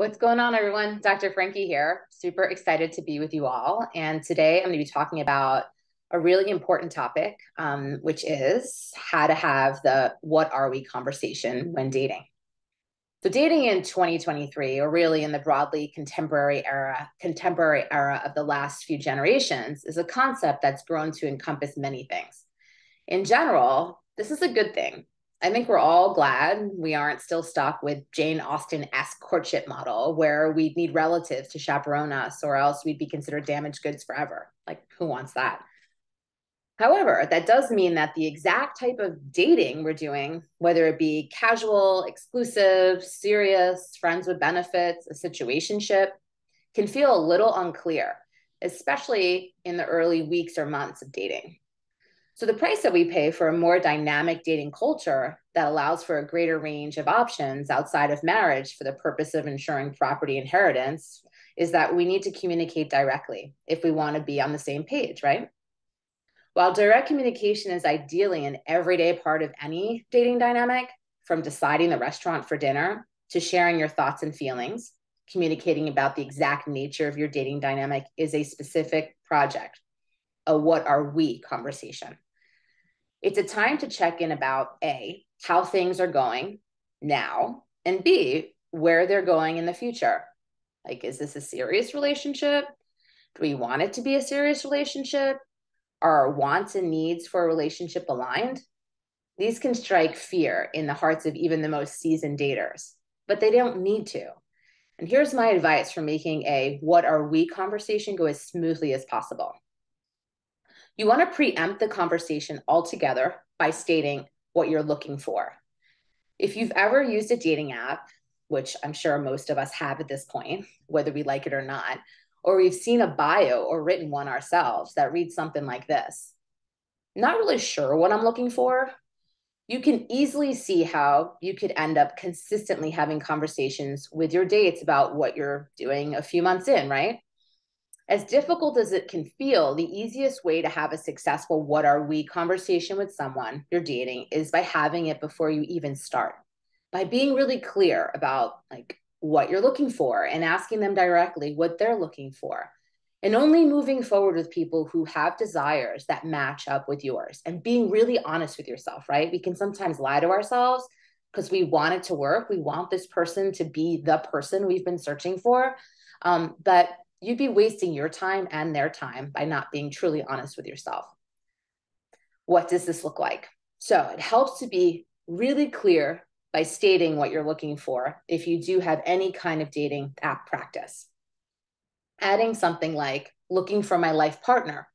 What's going on, everyone? Dr. Frankie here. Super excited to be with you all. And today I'm going to be talking about a really important topic, which is how to have the what are we conversation when dating. So dating in 2023, or really in the broadly contemporary era of the last few generations, is a concept that's grown to encompass many things. In general, this is a good thing. I think we're all glad we aren't still stuck with Jane Austen-esque courtship model where we'd need relatives to chaperone us or else we'd be considered damaged goods forever. Like, who wants that? However, that does mean that the exact type of dating we're doing, whether it be casual, exclusive, serious, friends with benefits, a situationship, can feel a little unclear, especially in the early weeks or months of dating. So the price that we pay for a more dynamic dating culture that allows for a greater range of options outside of marriage for the purpose of ensuring property inheritance is that we need to communicate directly if we want to be on the same page, right? While direct communication is ideally an everyday part of any dating dynamic, from deciding the restaurant for dinner to sharing your thoughts and feelings, communicating about the exact nature of your dating dynamic is a specific project, a what are we conversation. It's a time to check in about A, how things are going now, and B, where they're going in the future. Like, is this a serious relationship? Do we want it to be a serious relationship? Are our wants and needs for a relationship aligned? These can strike fear in the hearts of even the most seasoned daters, but they don't need to. And here's my advice for making a what are we conversation go as smoothly as possible. You want to preempt the conversation altogether by stating what you're looking for. If you've ever used a dating app, which I'm sure most of us have at this point, whether we like it or not, or we've seen a bio or written one ourselves that reads something like this, not really sure what I'm looking for, you can easily see how you could end up consistently having conversations with your dates about what you're doing a few months in, right? As difficult as it can feel, the easiest way to have a successful what are we conversation with someone you're dating is by having it before you even start. By being really clear about like what you're looking for and asking them directly what they're looking for. And only moving forward with people who have desires that match up with yours and being really honest with yourself, right? We can sometimes lie to ourselves because we want it to work. We want this person to be the person we've been searching for. But you'd be wasting your time and their time by not being truly honest with yourself. What does this look like? So it helps to be really clear by stating what you're looking for if you do have any kind of dating app practice. Adding something like looking for my life partner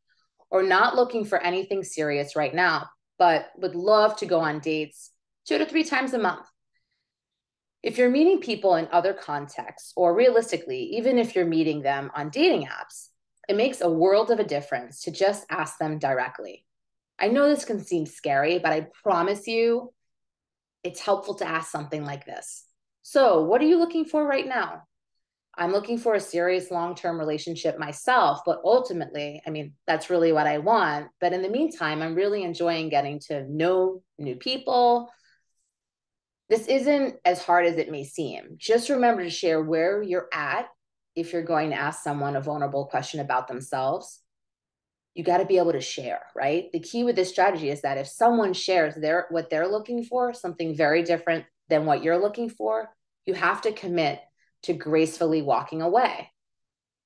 or not looking for anything serious right now, but would love to go on dates 2 to 3 times a month. If you're meeting people in other contexts, or realistically, even if you're meeting them on dating apps, it makes a world of a difference to just ask them directly. I know this can seem scary, but I promise you it's helpful to ask something like this. So, what are you looking for right now? I'm looking for a serious long-term relationship myself, but ultimately, that's really what I want. But in the meantime, I'm really enjoying getting to know new people. This isn't as hard as it may seem. Just remember to share where you're at if you're going to ask someone a vulnerable question about themselves. You got to be able to share, right? The key with this strategy is that if someone shares what they're looking for, something very different than what you're looking for, you have to commit to gracefully walking away.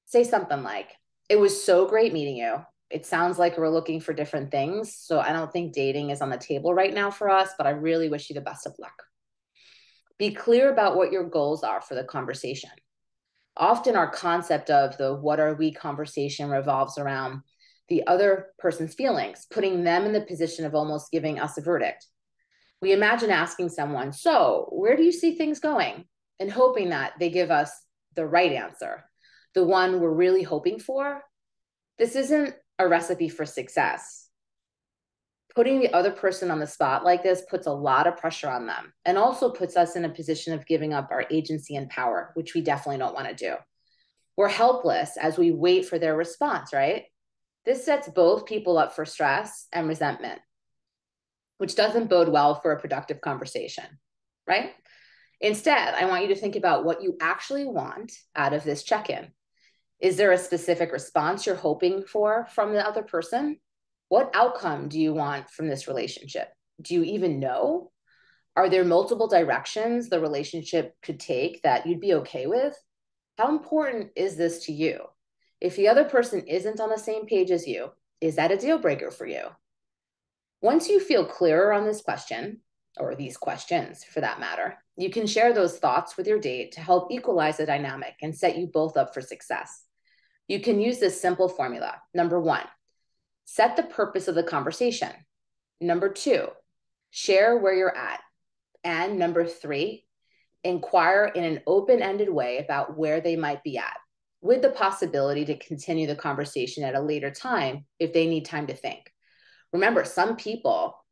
Say something like, "It was so great meeting you. It sounds like we're looking for different things, so I don't think dating is on the table right now for us, but I really wish you the best of luck." Be clear about what your goals are for the conversation. Often our concept of the what are we conversation revolves around the other person's feelings, putting them in the position of almost giving us a verdict. We imagine asking someone, "So, where do you see things going?" and hoping that they give us the right answer, the one we're really hoping for. This isn't a recipe for success. Putting the other person on the spot like this puts a lot of pressure on them and also puts us in a position of giving up our agency and power, which we definitely don't want to do. We're helpless as we wait for their response, right? This sets both people up for stress and resentment, which doesn't bode well for a productive conversation, right? Instead, I want you to think about what you actually want out of this check-in. Is there a specific response you're hoping for from the other person? What outcome do you want from this relationship? Do you even know? Are there multiple directions the relationship could take that you'd be okay with? How important is this to you? If the other person isn't on the same page as you, is that a deal breaker for you? Once you feel clearer on this question, or these questions for that matter, you can share those thoughts with your date to help equalize the dynamic and set you both up for success. You can use this simple formula. Number one, set the purpose of the conversation. Number two, share where you're at. And number three, inquire in an open-ended way about where they might be at, with the possibility to continue the conversation at a later time if they need time to think. Remember, some people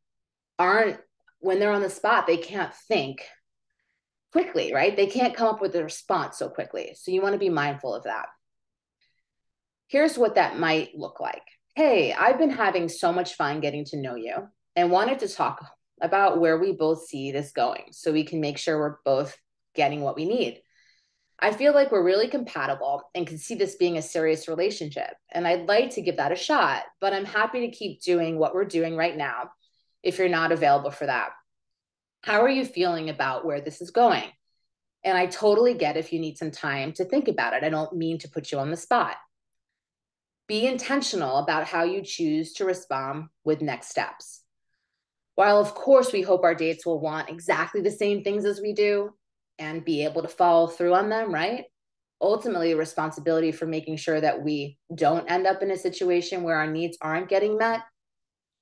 aren't, when they're on the spot, they can't think quickly, right? They can't come up with a response so quickly. So you want to be mindful of that. Here's what that might look like. Hey, I've been having so much fun getting to know you and wanted to talk about where we both see this going so we can make sure we're both getting what we need. I feel like we're really compatible and can see this being a serious relationship. And I'd like to give that a shot, but I'm happy to keep doing what we're doing right now if you're not available for that. How are you feeling about where this is going? And I totally get if you need some time to think about it. I don't mean to put you on the spot. Be intentional about how you choose to respond with next steps. While, of course, we hope our dates will want exactly the same things as we do and be able to follow through on them, right? Ultimately, responsibility for making sure that we don't end up in a situation where our needs aren't getting met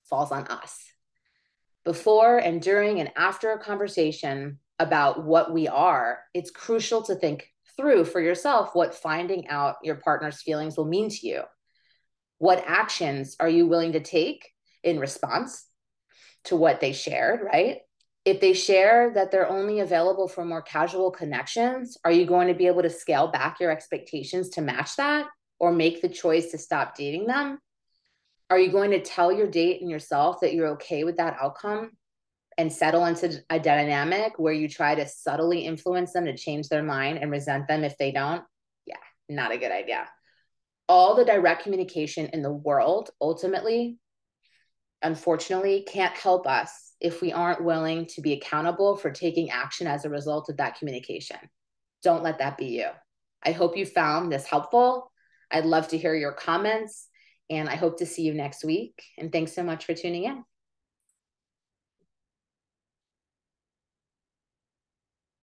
falls on us. Before and during and after a conversation about what we are, it's crucial to think through for yourself what finding out your partner's feelings will mean to you. What actions are you willing to take in response to what they shared, right? If they share that they're only available for more casual connections, are you going to be able to scale back your expectations to match that or make the choice to stop dating them? Are you going to tell your date and yourself that you're okay with that outcome and settle into a dynamic where you try to subtly influence them to change their mind and resent them if they don't? Yeah, not a good idea. All the direct communication in the world ultimately, unfortunately, can't help us if we aren't willing to be accountable for taking action as a result of that communication. Don't let that be you. I hope you found this helpful. I'd love to hear your comments, and I hope to see you next week. And thanks so much for tuning in.